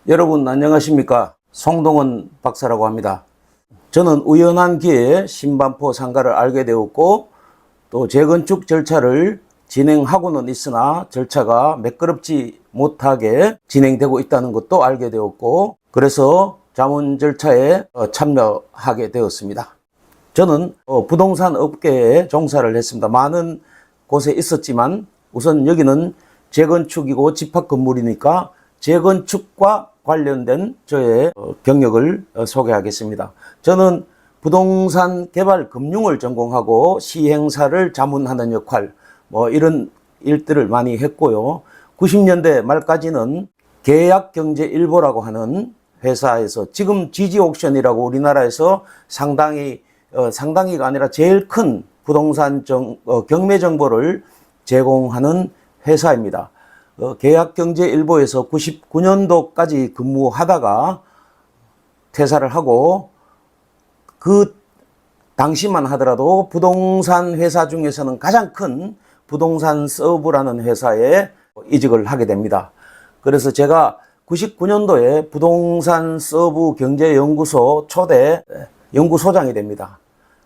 여러분 안녕하십니까? 송동원 박사라고 합니다. 저는 우연한 기회에 신반포 상가를 알게 되었고 또 재건축 절차를 진행하고는 있으나 절차가 매끄럽지 못하게 진행되고 있다는 것도 알게 되었고 그래서 자문 절차에 참여하게 되었습니다. 저는 부동산 업계에 종사를 했습니다. 많은 곳에 있었지만 우선 여기는 재건축이고 집합 건물이니까 재건축과 관련된 저의 경력을 소개하겠습니다. 저는 부동산 개발 금융을 전공하고 시행사를 자문하는 역할 이런 일들을 많이 했고요. 90년대 말까지는 계약경제일보라고 하는 회사에서 지금 지지옥션이라고 우리나라에서 상당히가 아니라 제일 큰 부동산 경매 정보를 제공하는 회사입니다. 계약경제일보에서 99년도까지 근무하다가 퇴사를 하고 그 당시만 하더라도 부동산 회사 중에서는 가장 큰 부동산 서브라는 회사에 이직을 하게 됩니다. 그래서 제가 99년도에 부동산 서브 경제연구소 초대 연구소장이 됩니다.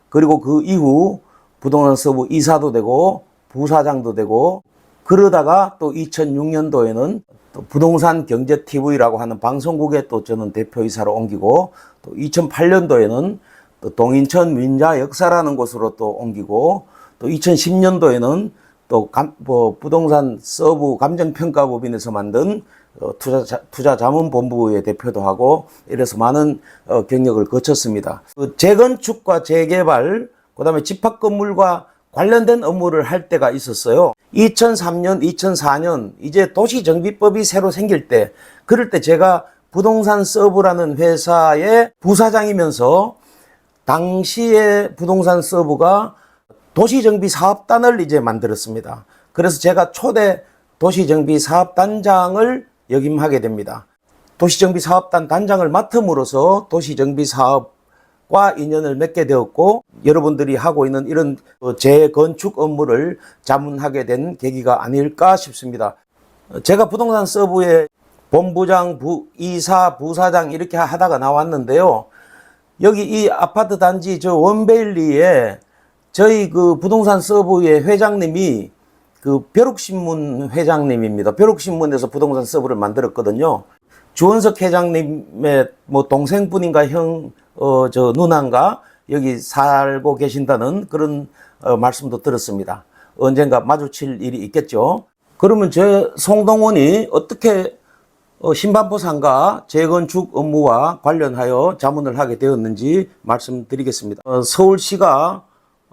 그리고 그 이후 부동산 서브 이사도 되고 부사장도 되고 그러다가 또 2006년도에는 또 부동산 경제 TV라고 하는 방송국에 또 저는 대표이사로 옮기고 또 2008년도에는 또 동인천 민자 역사라는 곳으로 또 옮기고 또 2010년도에는 또 부동산 서브 감정평가법인에서 만든 투자자문본부의 대표도 하고 이래서 많은 경력을 거쳤습니다. 재건축과 재개발 그다음에 집합건물과 관련된 업무를 할 때가 있었어요. 2003년, 2004년 이제 도시정비법이 새로 생길 때 그럴 때 제가 부동산 서브라는 회사의 부사장이면서 당시에 부동산 서브가 도시정비사업단을 이제 만들었습니다. 그래서 제가 초대 도시정비사업단장을 역임하게 됩니다. 도시정비사업단 단장을 맡음으로써 도시정비사업과 인연을 맺게 되었고 여러분들이 하고 있는 이런 재건축 업무를 자문하게 된 계기가 아닐까 싶습니다. 제가 부동산 서브에 본부장, 이사, 부사장 이렇게 하다가 나왔는데요. 여기 이 아파트 단지 저 원베일리에 저희 그 부동산 서브의 회장님이 그 벼룩신문 회장님입니다. 벼룩신문에서 부동산 서브를 만들었거든요. 주원석 회장님의 동생분인가 저 누나인가 여기 살고 계신다는 그런 말씀도 들었습니다. 언젠가 마주칠 일이 있겠죠. 그러면 제 송동원이 어떻게 신반포 상가 재건축 업무와 관련하여 자문을 하게 되었는지 말씀드리겠습니다. 서울시가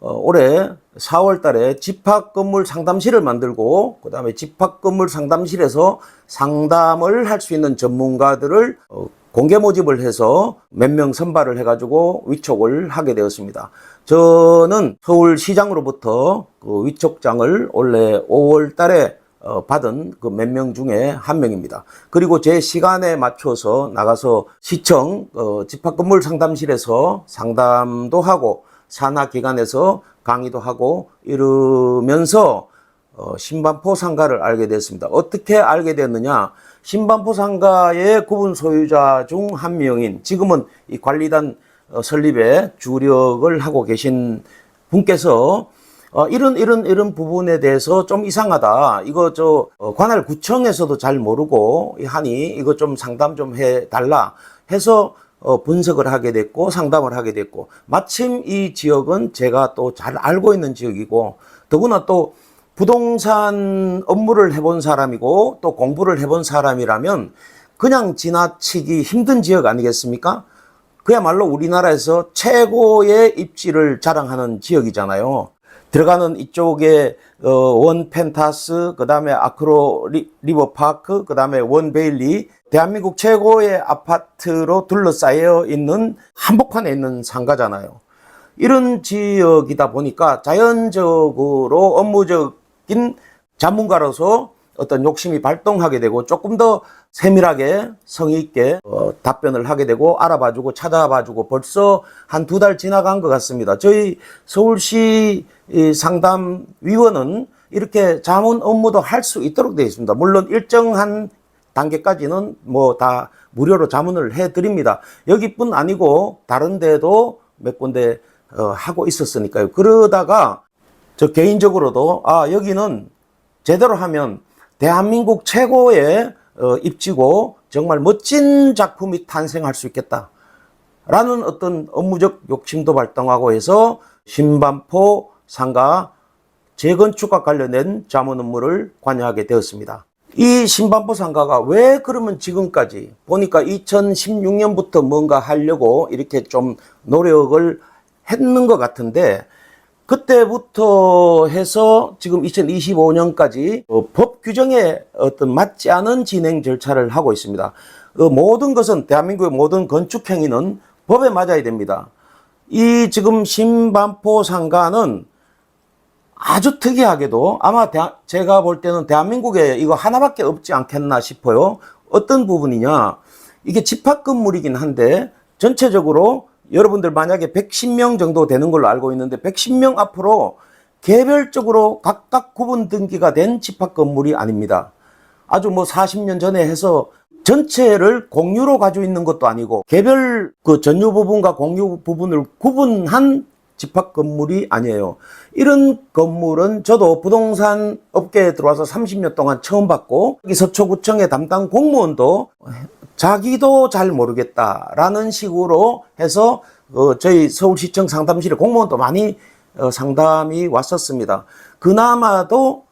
올해 4월 달에 집합건물 상담실을 만들고 그 다음에 집합건물 상담실에서 상담을 할 수 있는 전문가들을 공개 모집을 해서 몇 명 선발을 해가지고 위촉을 하게 되었습니다. 저는 서울시장으로부터 그 위촉장을 올해 5월 달에 받은 그 몇 명 중에 한 명입니다. 그리고 제 시간에 맞춰서 나가서 시청 집합건물 상담실에서 상담도 하고 산하기관에서 강의도 하고 이러면서 신반포 상가를 알게 됐습니다. 어떻게 알게 됐느냐? 신반포 상가의 구분 소유자 중 한 명인 지금은 이 관리단 설립에 주력을 하고 계신 분께서 이런 부분에 대해서 좀 이상하다. 이거 관할 구청에서도 잘 모르고 하니 이거 좀 상담 좀 해달라 해서 분석을 하게 됐고 상담을 하게 됐고 마침 이 지역은 제가 또 잘 알고 있는 지역이고 더구나 또 부동산 업무를 해본 사람이고 또 공부를 해본 사람이라면 그냥 지나치기 힘든 지역 아니겠습니까? 그야말로 우리나라에서 최고의 입지를 자랑하는 지역이잖아요. 들어가는 이쪽에 원펜타스, 그 다음에 아크로 리버파크, 그 다음에 원베일리, 대한민국 최고의 아파트로 둘러싸여 있는 한복판에 있는 상가잖아요. 이런 지역이다 보니까 자연적으로 업무적인 전문가로서 어떤 욕심이 발동하게 되고 조금 더 세밀하게 성의 있게 답변을 하게 되고 알아봐주고 찾아봐주고 벌써 한 2달 지나간 것 같습니다. 저희 서울시 상담위원은 이렇게 자문 업무도 할 수 있도록 되어 있습니다. 물론 일정한 단계까지는 다 무료로 자문을 해드립니다. 여기뿐 아니고 다른 데도 몇 군데 하고 있었으니까요. 그러다가 저 개인적으로도 여기는 제대로 하면 대한민국 최고의 입지고 정말 멋진 작품이 탄생할 수 있겠다 라는 어떤 업무적 욕심도 발동하고 해서 신반포 상가 재건축과 관련된 자문 업무를 관여하게 되었습니다. 이 신반포 상가가 왜 그러면 지금까지 보니까 2016년부터 뭔가 하려고 이렇게 좀 노력을 했는 것 같은데, 그때부터 해서 지금 2025년까지 법 규정에 어떤 맞지 않은 진행 절차를 하고 있습니다. 모든 것은, 대한민국의 모든 건축 행위는 법에 맞아야 됩니다. 이 지금 신반포 상가는 아주 특이하게도 아마 제가 볼 때는 대한민국에 이거 하나밖에 없지 않겠나 싶어요. 어떤 부분이냐, 이게 집합 건물이긴 한데 전체적으로 여러분들 만약에 110명 정도 되는 걸로 알고 있는데 110명 앞으로 개별적으로 각각 구분 등기가 된 집합 건물이 아닙니다. 아주 뭐 40년 전에 해서 전체를 공유로 가지고 있는 것도 아니고 개별 그 전유 부분과 공유 부분을 구분한 집합 건물이 아니에요. 이런 건물은 저도 부동산 업계에 들어와서 30년 동안 처음 봤고, 여기 서초구청의 담당 공무원도 자기도 잘 모르겠다라는 식으로 해서 저희 서울시청 상담실에 공무원도 많이 상담이 왔었습니다. 그나마도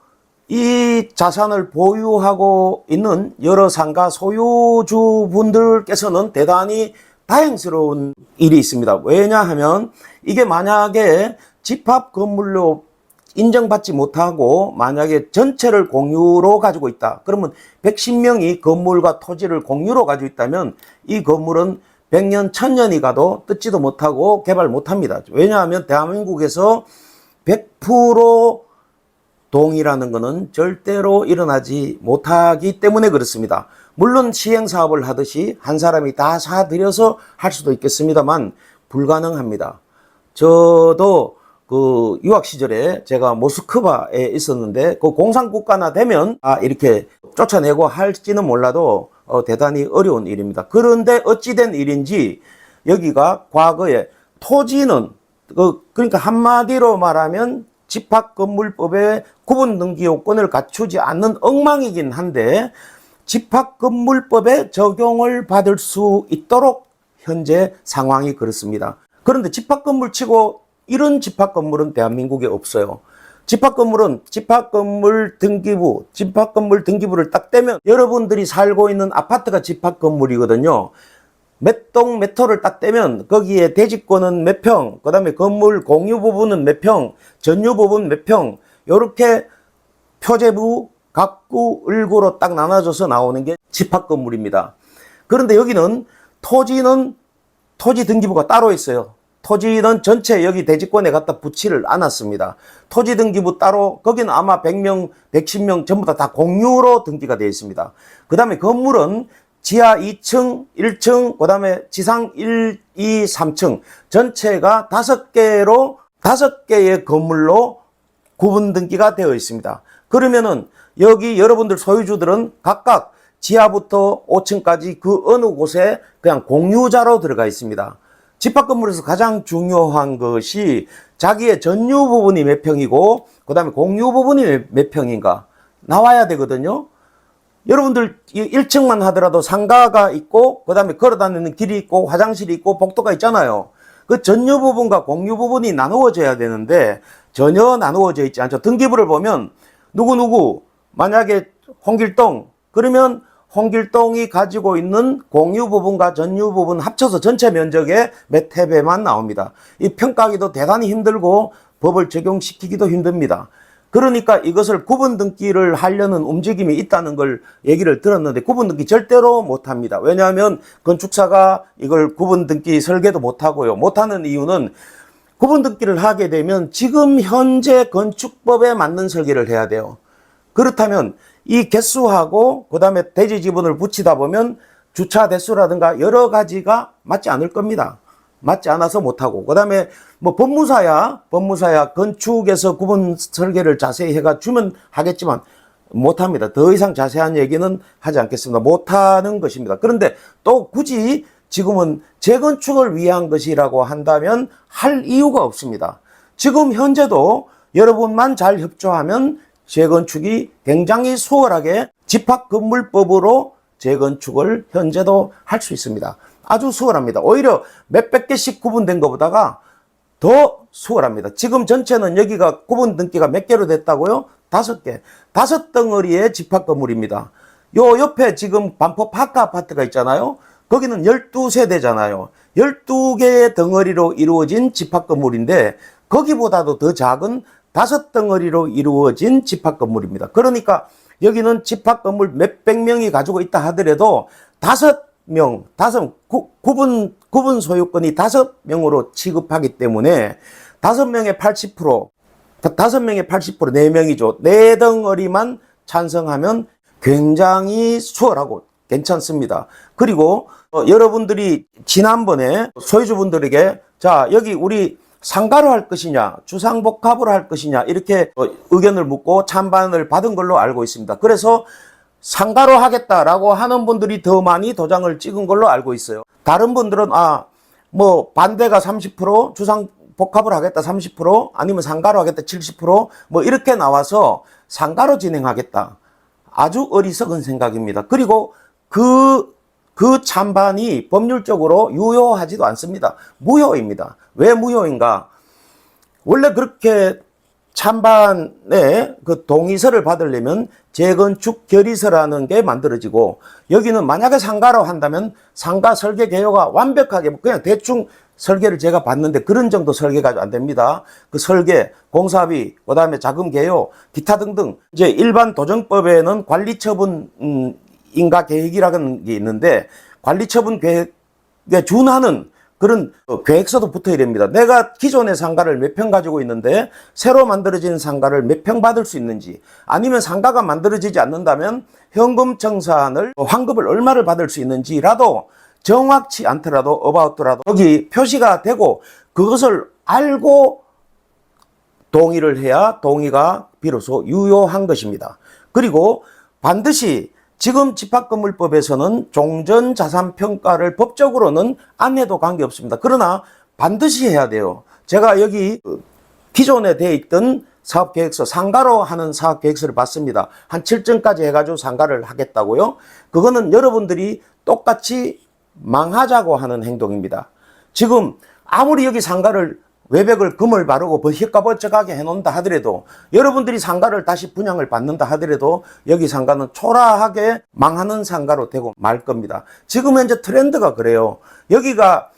이 자산을 보유하고 있는 여러 상가 소유주분들께서는 대단히 다행스러운 일이 있습니다. 왜냐하면 이게 만약에 집합 건물로 인정받지 못하고 만약에 전체를 공유로 가지고 있다. 그러면 110명이 건물과 토지를 공유로 가지고 있다면 이 건물은 100년, 1000년이 가도 뜯지도 못하고 개발 못합니다. 왜냐하면 대한민국에서 100% 동의라는 것은 절대로 일어나지 못하기 때문에 그렇습니다. 물론 시행사업을 하듯이 한 사람이 다 사들여서 할 수도 있겠습니다만 불가능합니다. 저도 그 유학 시절에 제가 모스크바에 있었는데 그 공산국가나 되면 이렇게 쫓아내고 할지는 몰라도 대단히 어려운 일입니다. 그런데 어찌된 일인지 여기가 과거에 토지는 그러니까 한마디로 말하면 집합건물법에 구분등기요건을 갖추지 않는 엉망이긴 한데 집합건물법에 적용을 받을 수 있도록 현재 상황이 그렇습니다. 그런데 집합건물 치고 이런 집합건물은 대한민국에 없어요. 집합건물은 집합건물 등기부를 딱 떼면 여러분들이 살고 있는 아파트가 집합건물이거든요. 몇 동 몇 호를 딱 떼면 거기에 대지권은 몇 평, 그 다음에 건물 공유 부분은 몇 평, 전유 부분 몇 평, 요렇게 표제부, 갑구, 을구로 딱 나눠져서 나오는 게 집합건물입니다. 그런데 여기는 토지는 토지 등기부가 따로 있어요. 토지는 전체 여기 대지권에 갖다 붙이를 않았습니다. 토지 등기부 따로, 거기는 아마 100명, 110명 전부 다 공유로 등기가 되어 있습니다. 그 다음에 건물은 지하 2층, 1층, 그 다음에 지상 1, 2, 3층 전체가 5개의 건물로 구분 등기가 되어 있습니다. 그러면은 여기 여러분들 소유주들은 각각 지하부터 5층까지 그 어느 곳에 그냥 공유자로 들어가 있습니다. 집합건물에서 가장 중요한 것이 자기의 전유 부분이 몇 평이고 그 다음에 공유 부분이 몇 평인가 나와야 되거든요. 여러분들 1층만 하더라도 상가가 있고 그 다음에 걸어다니는 길이 있고 화장실이 있고 복도가 있잖아요. 그 전유 부분과 공유 부분이 나누어져야 되는데 전혀 나누어져 있지 않죠. 등기부를 보면 누구누구 만약에 홍길동 그러면 홍길동이 가지고 있는 공유 부분과 전유 부분 합쳐서 전체 면적의 몇 회배만 나옵니다. 이 평가하기도 대단히 힘들고 법을 적용시키기도 힘듭니다. 그러니까 이것을 구분등기를 하려는 움직임이 있다는 걸 얘기를 들었는데 구분등기 절대로 못합니다. 왜냐하면 건축사가 이걸 구분등기 설계도 못하고요. 못하는 이유는 구분등기를 하게 되면 지금 현재 건축법에 맞는 설계를 해야 돼요. 그렇다면 이 개수하고 그 다음에 대지 지분을 붙이다 보면 주차 대수라든가 여러 가지가 맞지 않을 겁니다. 맞지 않아서 못하고 그 다음에 뭐 법무사야 건축에서 구분 설계를 자세히 해가 주면 하겠지만 못합니다. 더 이상 자세한 얘기는 하지 않겠습니다. 못하는 것입니다. 그런데 또 굳이 지금은 재건축을 위한 것이라고 한다면 할 이유가 없습니다. 지금 현재도 여러분만 잘 협조하면 재건축이 굉장히 수월하게 집합건물법으로 재건축을 현재도 할 수 있습니다. 아주 수월합니다. 오히려 몇백 개씩 구분된 것보다가 더 수월합니다. 지금 전체는 여기가 구분등기가 몇 개로 됐다고요? 5개. 5덩어리의 집합건물입니다. 요 옆에 지금 반포 파크 아파트가 있잖아요. 거기는 12세대잖아요. 12개의 덩어리로 이루어진 집합건물인데 거기보다도 더 작은 5덩어리로 이루어진 집합건물입니다. 그러니까 여기는 집합건물 몇백 명이 가지고 있다 하더라도 5명, 구분 소유권이 5명으로 취급하기 때문에 5명의 80%, 5명의 80%, 4명이죠. 4덩어리만 찬성하면 굉장히 수월하고 괜찮습니다. 그리고 여러분들이 지난번에 소유주분들에게 자, 여기 우리 상가로 할 것이냐, 주상복합으로 할 것이냐 이렇게 의견을 묻고 찬반을 받은 걸로 알고 있습니다. 그래서 상가로 하겠다라고 하는 분들이 더 많이 도장을 찍은 걸로 알고 있어요. 다른 분들은 뭐 반대가 30%, 주상복합을 하겠다 30%, 아니면 상가로 하겠다 70%뭐 이렇게 나와서 상가로 진행하겠다. 아주 어리석은 생각입니다. 그리고 그 찬반이 법률적으로 유효하지도 않습니다. 무효입니다. 왜 무효인가? 원래 그렇게 찬반에 그 동의서를 받으려면 재건축 결의서라는 게 만들어지고, 여기는 만약에 상가로 한다면 상가 설계 개요가 완벽하게 그냥 대충 설계를 제가 봤는데 그런 정도 설계가 안 됩니다. 그 설계, 공사비, 그 다음에 자금 개요, 기타 등등. 이제 일반 도정법에는 관리처분 인가 계획이라는 게 있는데 관리처분 계획에 준하는 그런 계획서도 붙어야 됩니다. 내가 기존의 상가를 몇 평 가지고 있는데 새로 만들어진 상가를 몇 평 받을 수 있는지, 아니면 상가가 만들어지지 않는다면 현금 청산을 환급을 얼마를 받을 수 있는지라도 정확치 않더라도 어바웃더라도 여기 표시가 되고 그것을 알고 동의를 해야 동의가 비로소 유효한 것입니다. 그리고 반드시 지금 집합건물법에서는 종전자산평가를 법적으로는 안 해도 관계없습니다. 그러나 반드시 해야 돼요. 제가 여기 기존에 돼 있던 사업계획서, 상가로 하는 사업계획서를 봤습니다. 한 7점까지 해가지고 상가를 하겠다고요. 그거는 여러분들이 똑같이 망하자고 하는 행동입니다. 지금 아무리 여기 상가를 외벽을 금을 바르고 휘까벌쩍하게 해놓는다 하더라도, 여러분들이 상가를 다시 분양을 받는다 하더라도 여기 상가는 초라하게 망하는 상가로 되고 말 겁니다. 지금 현재 트렌드가 그래요. 여기가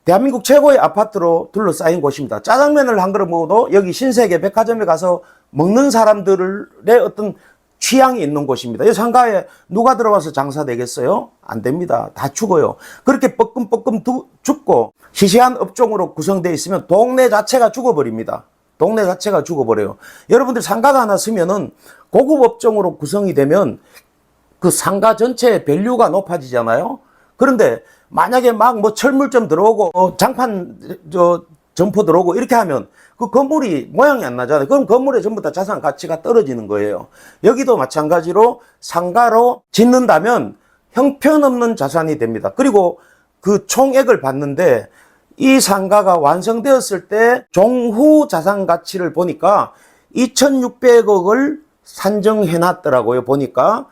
대한민국 최고의 아파트로 둘러싸인 곳입니다. 짜장면을 한 그릇 먹어도 여기 신세계 백화점에 가서 먹는 사람들의 어떤 취향이 있는 곳입니다. 이 상가에 누가 들어와서 장사 되겠어요? 안 됩니다. 다 죽어요. 그렇게 뻐끔뻐끔 죽고 시시한 업종으로 구성되어 있으면 동네 자체가 죽어버립니다. 동네 자체가 죽어버려요. 여러분들 상가가 하나 쓰면은 고급 업종으로 구성이 되면 그 상가 전체의 밸류가 높아지잖아요. 그런데 만약에 막 뭐 철물점 들어오고 장판 점포 들어오고 이렇게 하면 그 건물이 모양이 안 나잖아요. 그럼 건물에 전부 다 자산 가치가 떨어지는 거예요. 여기도 마찬가지로 상가로 짓는다면 형편없는 자산이 됩니다. 그리고 그 총액을 봤는데 이 상가가 완성되었을 때 종후 자산 가치를 보니까 2,600억을 산정해 놨더라고요. 보니까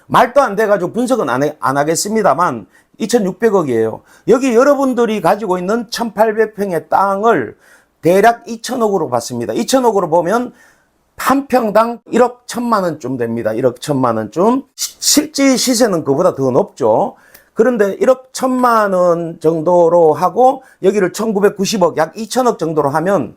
말도 안 돼가지고 분석은 안 하겠습니다만 2,600억이에요. 여기 여러분들이 가지고 있는 1,800평의 땅을 대략 2,000억으로 봤습니다. 2,000억으로 보면 한 평당 1억 1천만 원쯤 됩니다. 1억 1천만 원쯤. 실제 시세는 그보다 더 높죠. 그런데 1억 1천만 원 정도로 하고 여기를 1,990억, 약 2천억 정도로 하면,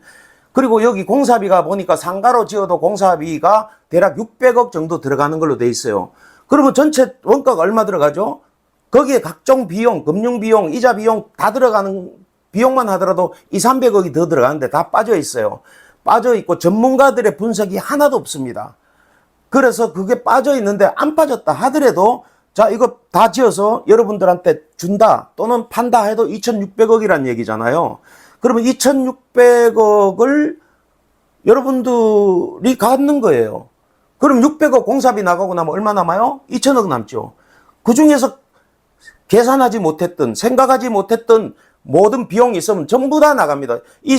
그리고 여기 공사비가 보니까 상가로 지어도 공사비가 대략 600억 정도 들어가는 걸로 돼 있어요. 그러면 전체 원가가 얼마 들어가죠? 거기에 각종 비용, 금융비용, 이자 비용 다 들어가는 비용만 하더라도 200~300억이 더 들어가는데 다 빠져 있어요. 빠져 있고 전문가들의 분석이 하나도 없습니다. 그래서 그게 빠져 있는데 안 빠졌다 하더라도 자, 이거 다 지어서 여러분들한테 준다 또는 판다 해도 2,600억이란 얘기잖아요. 그러면 2,600억을 여러분들이 갖는 거예요. 그럼 600억 공사비 나가고 나면 얼마 남아요? 2천억 남죠. 그 중에서 계산하지 못했던, 생각하지 못했던 모든 비용이 있으면 전부 다 나갑니다. 이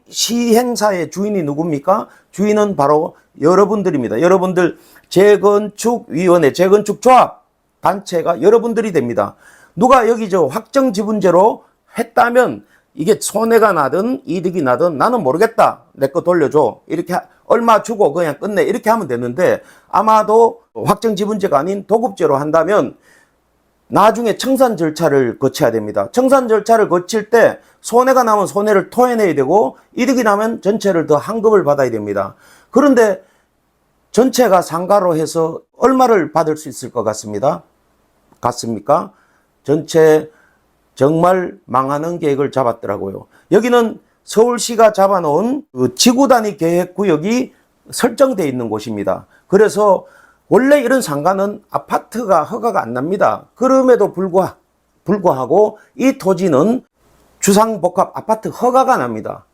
시행사의 주인이 누굽니까? 주인은 바로 여러분들입니다. 여러분들 재건축위원회, 재건축조합 단체가 여러분들이 됩니다. 누가 여기 확정지분제로 했다면 이게 손해가 나든 이득이 나든 나는 모르겠다. 내 거 돌려줘. 이렇게 얼마 주고 그냥 끝내. 이렇게 하면 되는데 아마도 확정지분제가 아닌 도급제로 한다면 나중에 청산 절차를 거쳐야 됩니다. 청산 절차를 거칠 때 손해가 나면 손해를 토해내야 되고 이득이 나면 전체를 더 환급을 받아야 됩니다. 그런데 전체가 상가로 해서 얼마를 받을 수 있을 것 같습니까? 전체 정말 망하는 계획을 잡았더라고요. 여기는 서울시가 잡아놓은 그 지구 단위 계획 구역이 설정되어 있는 곳입니다. 그래서 원래 이런 상가는 아파트가 허가가 안 납니다. 그럼에도 불구하고 이 토지는 주상복합 아파트 허가가 납니다.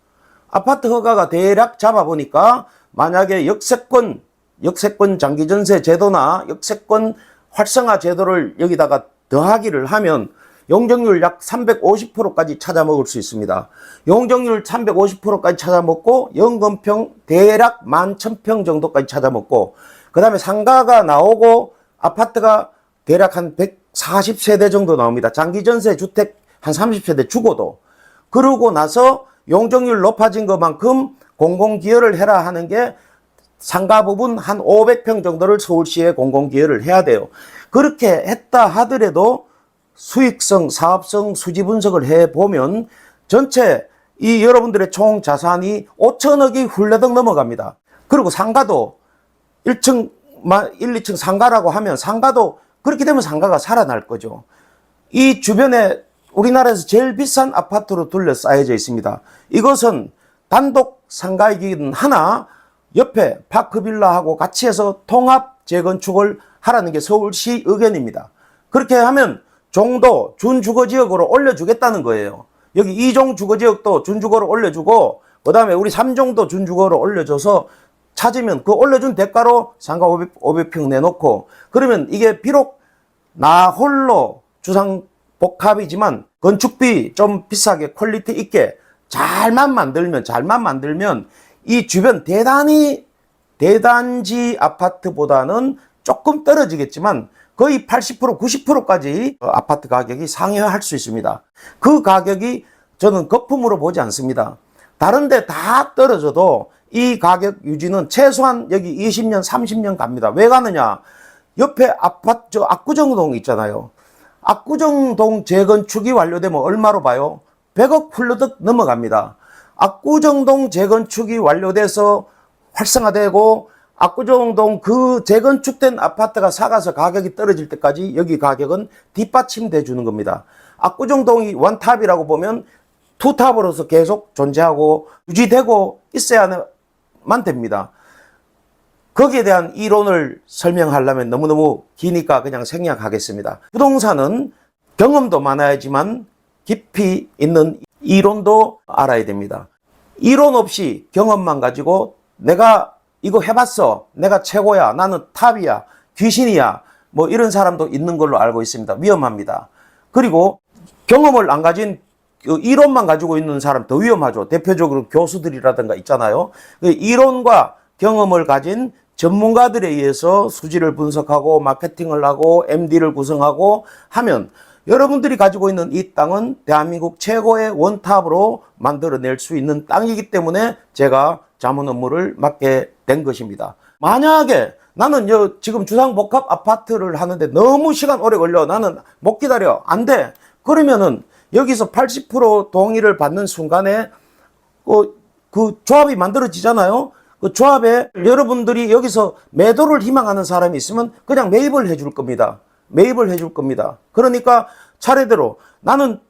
아파트 허가가 대략 잡아보니까 만약에 역세권 장기전세 제도나 역세권 활성화 제도를 여기다가 더하기를 하면 용적률 약 350%까지 찾아먹을 수 있습니다. 용적률 350%까지 찾아먹고 연건평 대략 11,000평 정도까지 찾아먹고 그 다음에 상가가 나오고 아파트가 대략 한 140세대 정도 나옵니다. 장기전세 주택 한 30세대 주고도. 그러고 나서 용적률 높아진 것만큼 공공기여를 해라 하는 게 상가 부분 한 500평 정도를 서울시에 공공기여를 해야 돼요. 그렇게 했다 하더라도 수익성, 사업성 수지 분석을 해보면 전체 이 여러분들의 총 자산이 5천억이 훌레덕 넘어갑니다. 그리고 상가도 1층, 1, 2층 상가라고 하면 상가도 그렇게 되면 상가가 살아날 거죠. 이 주변에 우리나라에서 제일 비싼 아파트로 둘러싸여져 있습니다. 이것은 단독 상가이긴 하나 옆에 파크빌라하고 같이 해서 통합 재건축을 하라는 게 서울시 의견입니다. 그렇게 하면 종도 준주거지역으로 올려주겠다는 거예요. 여기 2종 주거지역도 준주거로 올려주고 그 다음에 우리 3종도 준주거로 올려줘서 찾으면 그 올려준 대가로 상가 500평 내놓고 그러면 이게 비록 나 홀로 주상복합이지만 건축비 좀 비싸게 퀄리티 있게 잘만 만들면 이 주변 대단지 아파트보다는 조금 떨어지겠지만 거의 80% 90%까지 아파트 가격이 상회할 수 있습니다. 그 가격이 저는 거품으로 보지 않습니다. 다른 데 다 떨어져도 이 가격 유지는 최소한 여기 20년 30년 갑니다. 왜 가느냐, 옆에 아파트 압구정동 있잖아요. 압구정동 재건축이 완료되면 얼마로 봐요? 100억 훌러득 넘어갑니다. 압구정동 재건축이 완료돼서 활성화되고 압구정동 그 재건축된 아파트가 사가서 가격이 떨어질 때까지 여기 가격은 뒷받침돼 주는 겁니다. 압구정동이 원탑이라고 보면 투탑으로서 계속 존재하고 유지되고 있어야만 됩니다. 거기에 대한 이론을 설명하려면 너무너무 기니까 그냥 생략하겠습니다. 부동산은 경험도 많아야지만 깊이 있는 이론도 알아야 됩니다. 이론 없이 경험만 가지고 내가 이거 해봤어, 내가 최고야, 나는 탑이야, 귀신이야, 뭐 이런 사람도 있는 걸로 알고 있습니다. 위험합니다. 그리고 경험을 안 가진 이론만 가지고 있는 사람 더 위험하죠. 대표적으로 교수들이라든가 있잖아요. 이론과 경험을 가진 전문가들에 의해서 수지를 분석하고 마케팅을 하고 MD를 구성하고 하면 여러분들이 가지고 있는 이 땅은 대한민국 최고의 원탑으로 만들어낼 수 있는 땅이기 때문에 제가 자문 업무를 맡게 된 것입니다. 만약에 나는 지금 주상복합 아파트를 하는데 너무 시간 오래 걸려, 나는 못 기다려, 안 돼, 그러면은 여기서 80% 동의를 받는 순간에 그 조합이 만들어지잖아요. 그 조합에 여러분들이 여기서 매도를 희망하는 사람이 있으면 그냥 매입을 해줄 겁니다. 매입을 해줄 겁니다. 그러니까 차례대로 나는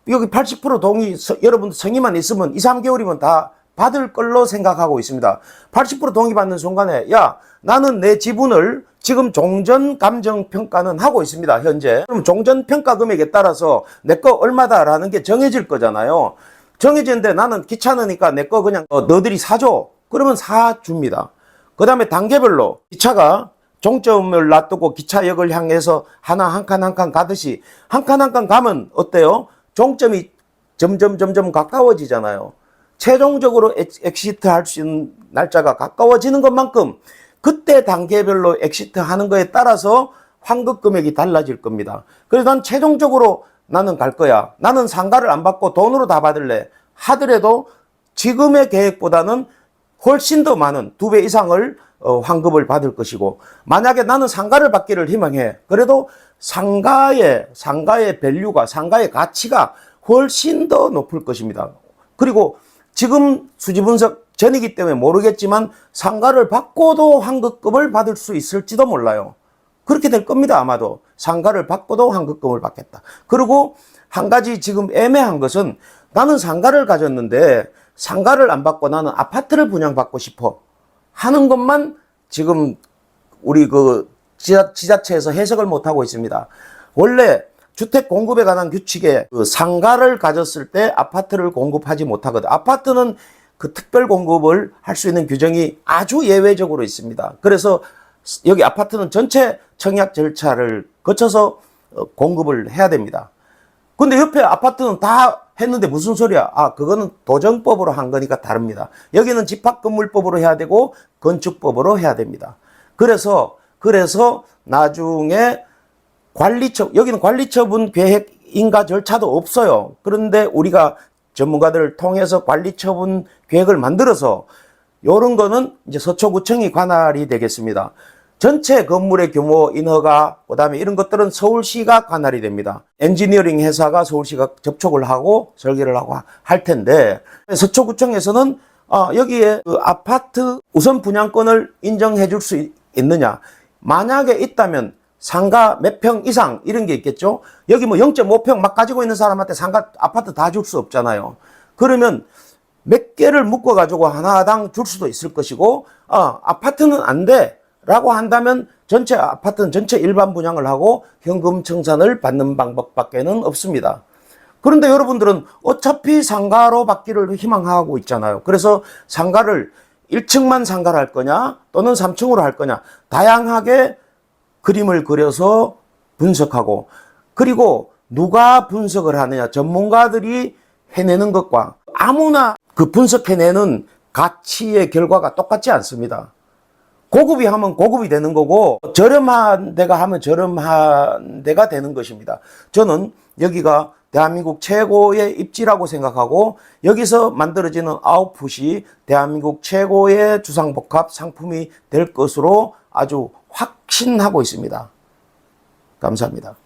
여기 80% 동의, 여러분들 성의만 있으면 2, 3개월이면 다 받을 걸로 생각하고 있습니다. 80% 동의 받는 순간에 야, 나는 내 지분을 지금 종전감정평가는 하고 있습니다. 현재. 그럼 종전평가 금액에 따라서 내 거 얼마다라는 게 정해질 거잖아요. 정해지는데 나는 귀찮으니까 내 거 그냥 너들이 사줘. 그러면 사줍니다. 그 다음에 단계별로 기차가 종점을 놔두고 기차역을 향해서 하나 한 칸 한 칸 가듯이 한 칸 한 칸 가면 어때요? 종점이 점점 가까워지잖아요. 최종적으로 엑시트 할 수 있는 날짜가 가까워지는 것만큼 그때 단계별로 엑시트 하는 거에 따라서 환급 금액이 달라질 겁니다. 그래서 난 최종적으로 나는 갈 거야. 나는 상가를 안 받고 돈으로 다 받을래. 하더라도 지금의 계획보다는 훨씬 더 많은 2배 이상을 환급을 받을 것이고, 만약에 나는 상가를 받기를 희망해. 그래도 상가의 밸류가, 상가의 가치가 훨씬 더 높을 것입니다. 그리고 지금 수지 분석 전이기 때문에 모르겠지만 상가를 받고도 환급금을 받을 수 있을지도 몰라요. 그렇게 될 겁니다. 아마도 상가를 받고도 환급금을 받겠다. 그리고 한 가지 지금 애매한 것은 나는 상가를 가졌는데 상가를 안 받고 나는 아파트를 분양받고 싶어 하는 것만 지금 우리 그 지자체에서 해석을 못하고 있습니다. 원래 주택 공급에 관한 규칙에 그 상가를 가졌을 때 아파트를 공급하지 못하거든. 아파트는 그 특별 공급을 할 수 있는 규정이 아주 예외적으로 있습니다. 그래서 여기 아파트는 전체 청약 절차를 거쳐서 공급을 해야 됩니다. 근데 옆에 아파트는 다 했는데 무슨 소리야? 아, 그거는 도정법으로 한 거니까 다릅니다. 여기는 집합건물법으로 해야 되고 건축법으로 해야 됩니다. 그래서 나중에 여기는 관리처분 계획 인가 절차도 없어요. 그런데 우리가 전문가들을 통해서 관리처분 계획을 만들어서 요런 거는 이제 서초구청이 관할이 되겠습니다. 전체 건물의 규모, 인허가, 그 다음에 이런 것들은 서울시가 관할이 됩니다. 엔지니어링 회사가 서울시가 접촉을 하고 설계를 하고 할 텐데, 서초구청에서는 여기에 그 아파트 우선 분양권을 인정해 줄 수 있느냐. 만약에 있다면 상가 몇 평 이상 이런 게 있겠죠. 여기 뭐 0.5평 막 가지고 있는 사람한테 상가 아파트 다 줄 수 없잖아요. 그러면 몇 개를 묶어 가지고 하나당 줄 수도 있을 것이고, 아파트는 안 돼 라고 한다면 전체 아파트는 전체 일반 분양을 하고 현금 청산을 받는 방법밖에는 없습니다. 그런데 여러분들은 어차피 상가로 받기를 희망하고 있잖아요. 그래서 상가를 1층만 상가를 할 거냐 또는 3층으로 할 거냐 다양하게 그림을 그려서 분석하고, 그리고 누가 분석을 하느냐, 전문가들이 해내는 것과 아무나 그 분석해내는 가치의 결과가 똑같지 않습니다. 고급이 하면 고급이 되는 거고 저렴한 데가 하면 저렴한 데가 되는 것입니다. 저는 여기가 대한민국 최고의 입지라고 생각하고 여기서 만들어지는 아웃풋이 대한민국 최고의 주상복합 상품이 될 것으로 아주 확신하고 있습니다. 감사합니다.